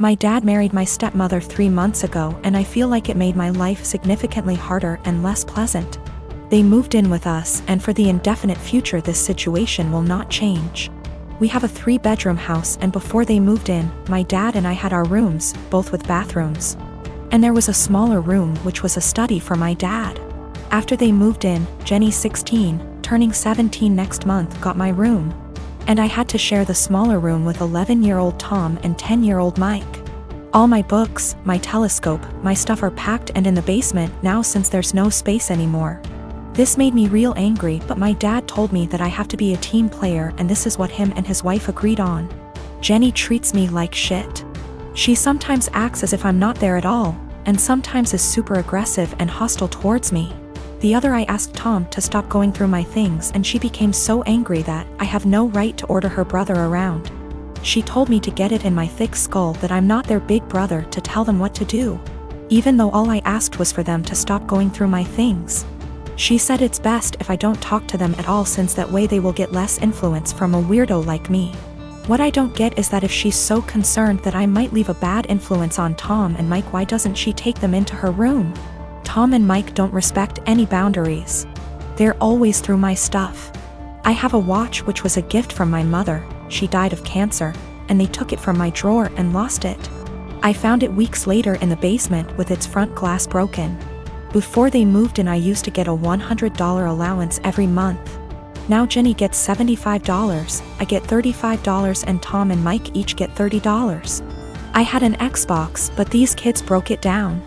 My dad married my stepmother 3 months ago, and I feel like it made my life significantly harder and less pleasant. They moved in with us, and for the indefinite future this situation will not change. We have a 3-bedroom house, and before they moved in, my dad and I had our rooms, both with bathrooms. And there was a smaller room which was a study for my dad. After they moved in, Jenny, 16, turning 17 next month, got my room. And I had to share the smaller room with 11-year-old Tom and 10-year-old Mike. All my books, my telescope, my stuff are packed and in the basement now since there's no space anymore. This made me real angry, but my dad told me that I have to be a team player, and this is what him and his wife agreed on. Jenny treats me like shit. She sometimes acts as if I'm not there at all, and sometimes is super aggressive and hostile towards me. The other I asked Tom to stop going through my things, and she became so angry that I have no right to order her brother around. She told me to get it in my thick skull that I'm not their big brother to tell them what to do, even though all I asked was for them to stop going through my things. She said it's best if I don't talk to them at all, since that way they will get less influence from a weirdo like me. What I don't get is that if she's so concerned that I might leave a bad influence on Tom and Mike, why doesn't she take them into her room? Tom and Mike don't respect any boundaries. They're always through my stuff. I have a watch which was a gift from my mother. She died of cancer, and they took it from my drawer and lost it. I found it weeks later in the basement with its front glass broken. Before they moved in, I used to get a $100 allowance every month. Now Jenny gets $75, I get $35, and Tom and Mike each get $30. I had an Xbox, but these kids broke it down.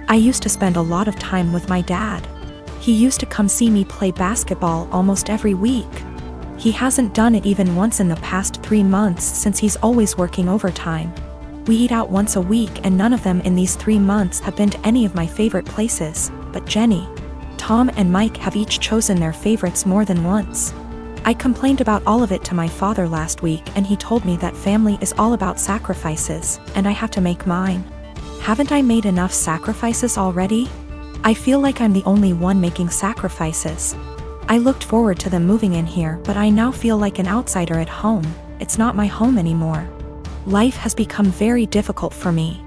I used to spend a lot of time with my dad. He used to come see me play basketball almost every week. He hasn't done it even once in the past 3 months since he's always working overtime. We eat out once a week, and none of them in these 3 months have been to any of my favorite places, but Jenny, Tom and Mike have each chosen their favorites more than once. I complained about all of it to my father last week, and he told me that family is all about sacrifices, and I have to make mine. Haven't I made enough sacrifices already? I feel like I'm the only one making sacrifices. I looked forward to them moving in here, but I now feel like an outsider at home. It's not my home anymore. Life has become very difficult for me.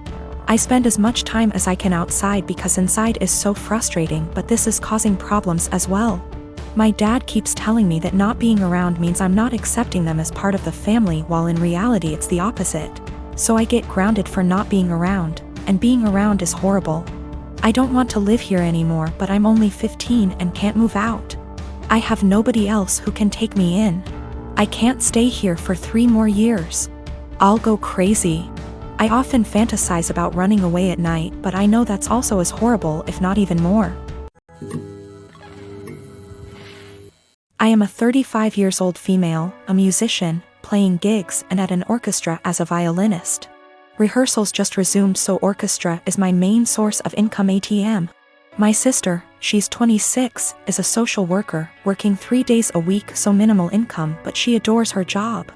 I spend as much time as I can outside because inside is so frustrating, but this is causing problems as well. My dad keeps telling me that not being around means I'm not accepting them as part of the family, while in reality it's the opposite. So I get grounded for not being around, and being around is horrible. I don't want to live here anymore, but I'm only 15 and can't move out. I have nobody else who can take me in. I can't stay here for 3 more years. I'll go crazy. I often fantasize about running away at night, but I know that's also as horrible, if not even more. I am a 35 years old female, a musician, playing gigs and at an orchestra as a violinist. Rehearsals just resumed, so orchestra is my main source of income ATM. My sister, she's 26, is a social worker, working 3 days a week, so minimal income, but she adores her job.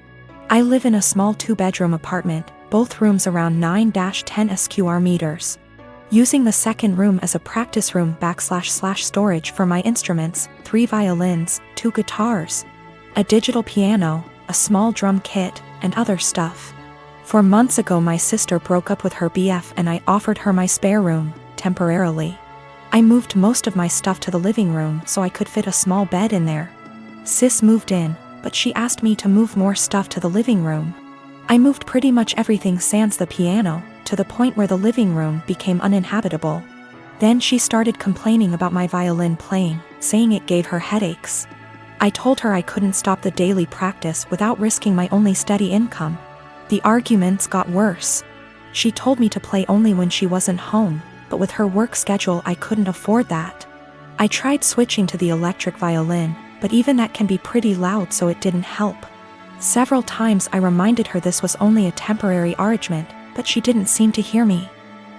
I live in a small 2-bedroom apartment, both rooms around 9-10 square meters. Using the second room as a practice room / storage for my instruments, 3 violins, 2 guitars, a digital piano, a small drum kit, and other stuff. 4 months ago my sister broke up with her BF, and I offered her my spare room, temporarily. I moved most of my stuff to the living room so I could fit a small bed in there. Sis moved in, but she asked me to move more stuff to the living room. I moved pretty much everything sans the piano, to the point where the living room became uninhabitable. Then she started complaining about my violin playing, saying it gave her headaches. I told her I couldn't stop the daily practice without risking my only steady income. The arguments got worse. She told me to play only when she wasn't home, but with her work schedule I couldn't afford that. I tried switching to the electric violin, but even that can be pretty loud, so it didn't help. Several times I reminded her this was only a temporary arrangement, but she didn't seem to hear me.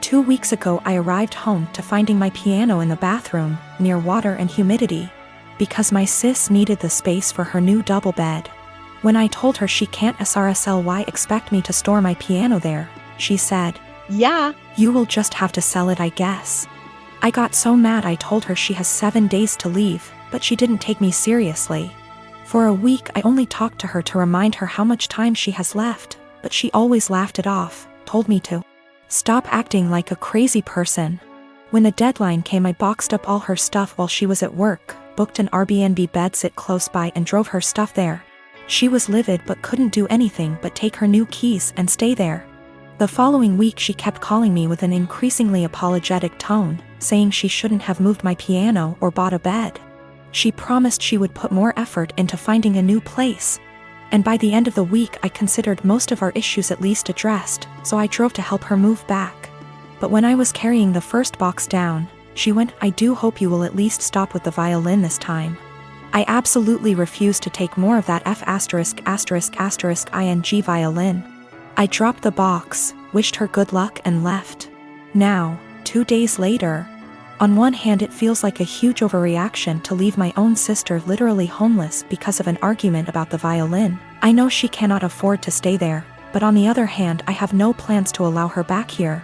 2 weeks ago I arrived home to finding my piano in the bathroom, near water and humidity, because my sis needed the space for her new double bed. When I told her she can't SRSLY expect me to store my piano there, she said, "Yeah, you will just have to sell it, I guess." I got so mad I told her she has 7 days to leave, but she didn't take me seriously. For a week I only talked to her to remind her how much time she has left, but she always laughed it off, told me to stop acting like a crazy person. When the deadline came, I boxed up all her stuff while she was at work, booked an Airbnb bedsit close by and drove her stuff there. She was livid but couldn't do anything but take her new keys and stay there. The following week she kept calling me with an increasingly apologetic tone, saying she shouldn't have moved my piano or bought a bed. She promised she would put more effort into finding a new place. And by the end of the week I considered most of our issues at least addressed, so I drove to help her move back. But when I was carrying the first box down, she went, "I do hope you will at least stop with the violin this time." I absolutely refused to take more of that *****ing violin. I dropped the box, wished her good luck and left. Now, 2 days later, on one hand it feels like a huge overreaction to leave my own sister literally homeless because of an argument about the violin. I know she cannot afford to stay there, but on the other hand I have no plans to allow her back here,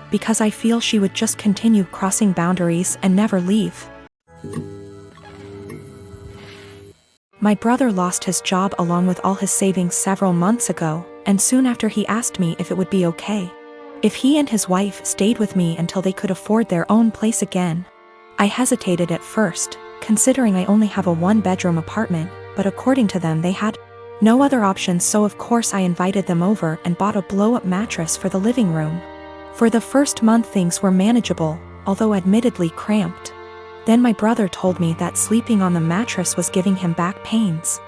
because I feel she would just continue crossing boundaries and never leave. My brother lost his job along with all his savings several months ago, and soon after he asked me if it would be okay if he and his wife stayed with me until they could afford their own place again. I hesitated at first, considering I only have a 1-bedroom apartment, but according to them they had no other options, so of course I invited them over and bought a blow-up mattress for the living room. For the first month things were manageable, although admittedly cramped. Then my brother told me that sleeping on the mattress was giving him back pains.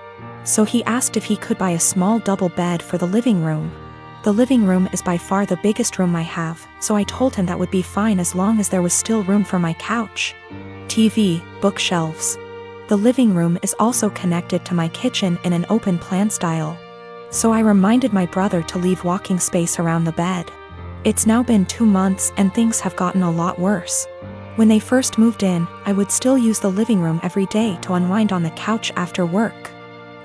So he asked if he could buy a small double bed for the living room. The living room is by far the biggest room I have, so I told him that would be fine as long as there was still room for my couch, TV, bookshelves. The living room is also connected to my kitchen in an open plan style. So I reminded my brother to leave walking space around the bed. It's now been 2 months and things have gotten a lot worse. When they first moved in, I would still use the living room every day to unwind on the couch after work.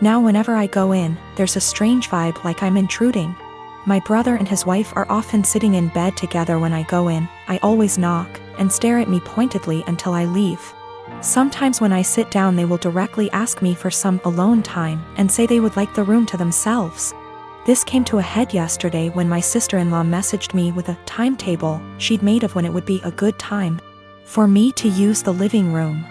Now whenever I go in, there's a strange vibe like I'm intruding. My brother and his wife are often sitting in bed together when I go in. I always knock and stare at me pointedly until I leave. Sometimes when I sit down they will directly ask me for some alone time and say they would like the room to themselves. This came to a head yesterday when my sister-in-law messaged me with a timetable she'd made of when it would be a good time for me to use the living room.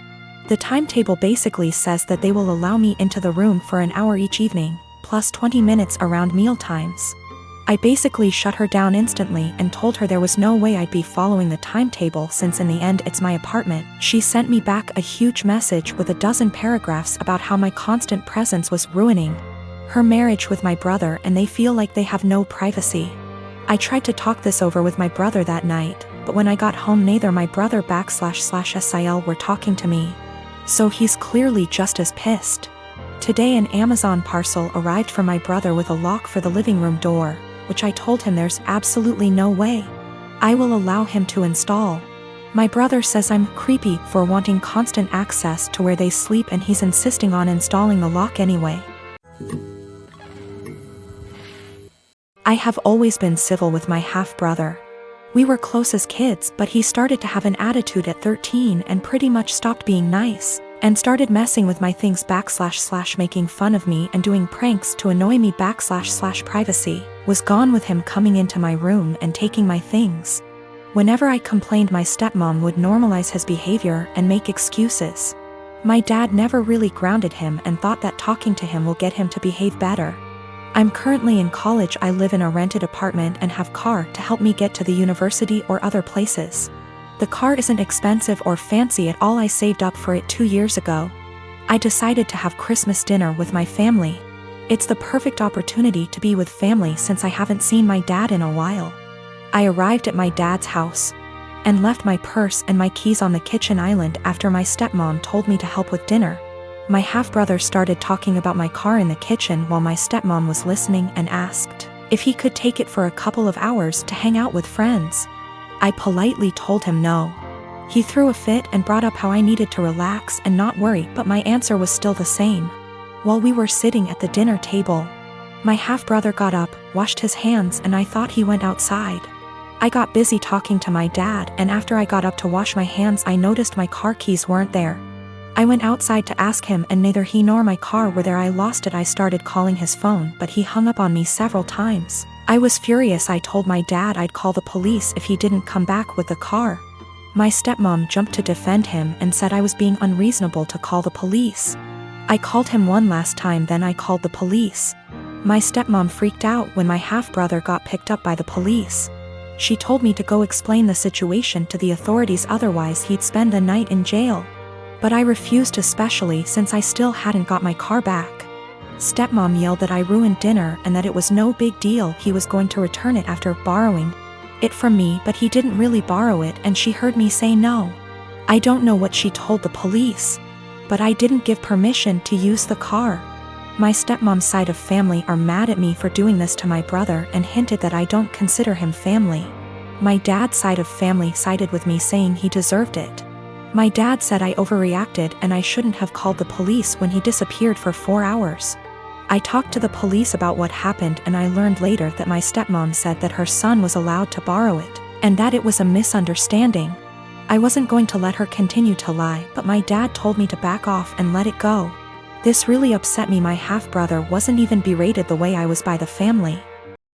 The timetable basically says that they will allow me into the room for an hour each evening, plus 20 minutes around meal times. I basically shut her down instantly and told her there was no way I'd be following the timetable since in the end it's my apartment. She sent me back a huge message with a dozen paragraphs about how my constant presence was ruining her marriage with my brother and they feel like they have no privacy. I tried to talk this over with my brother that night, but when I got home neither my brother //SIL were talking to me. So he's clearly just as pissed. Today an Amazon parcel arrived for my brother with a lock for the living room door, which I told him there's absolutely no way I will allow him to install. My brother says I'm creepy for wanting constant access to where they sleep and he's insisting on installing the lock anyway. I have always been civil with my half-brother. We were close as kids, but he started to have an attitude at 13 and pretty much stopped being nice, and started messing with my things / making fun of me and doing pranks to annoy me / privacy was gone with him coming into my room and taking my things. Whenever I complained my stepmom would normalize his behavior and make excuses. My dad never really grounded him and thought that talking to him will get him to behave better. I'm currently in college. I live in a rented apartment and have car to help me get to the university or other places. The car isn't expensive or fancy at all. I saved up for it 2 years ago. I decided to have Christmas dinner with my family. It's the perfect opportunity to be with family since I haven't seen my dad in a while. I arrived at my dad's house and left my purse and my keys on the kitchen island after my stepmom told me to help with dinner. My half-brother started talking about my car in the kitchen while my stepmom was listening and asked if he could take it for a couple of hours to hang out with friends. I politely told him no. He threw a fit and brought up how I needed to relax and not worry, but my answer was still the same. While we were sitting at the dinner table, my half-brother got up, washed his hands, and I thought he went outside. I got busy talking to my dad, and after I got up to wash my hands I noticed my car keys weren't there. I went outside to ask him and neither he nor my car were there. I lost it. I started calling his phone but he hung up on me several times. I was furious. I told my dad I'd call the police if he didn't come back with the car. My stepmom jumped to defend him and said I was being unreasonable to call the police. I called him one last time, then I called the police. My stepmom freaked out when my half-brother got picked up by the police. She told me to go explain the situation to the authorities, otherwise he'd spend the night in jail. But I refused, especially since I still hadn't got my car back. Stepmom yelled that I ruined dinner and that it was no big deal, he was going to return it after borrowing it from me, but he didn't really borrow it, and she heard me say no. I don't know what she told the police, but I didn't give permission to use the car. My stepmom's side of family are mad at me for doing this to my brother and hinted that I don't consider him family. My dad's side of family sided with me, saying he deserved it. My dad said I overreacted and I shouldn't have called the police when he disappeared for 4 hours. I talked to the police about what happened, and I learned later that my stepmom said that her son was allowed to borrow it, and that it was a misunderstanding. I wasn't going to let her continue to lie, but my dad told me to back off and let it go. This really upset me. My half-brother wasn't even berated the way I was by the family.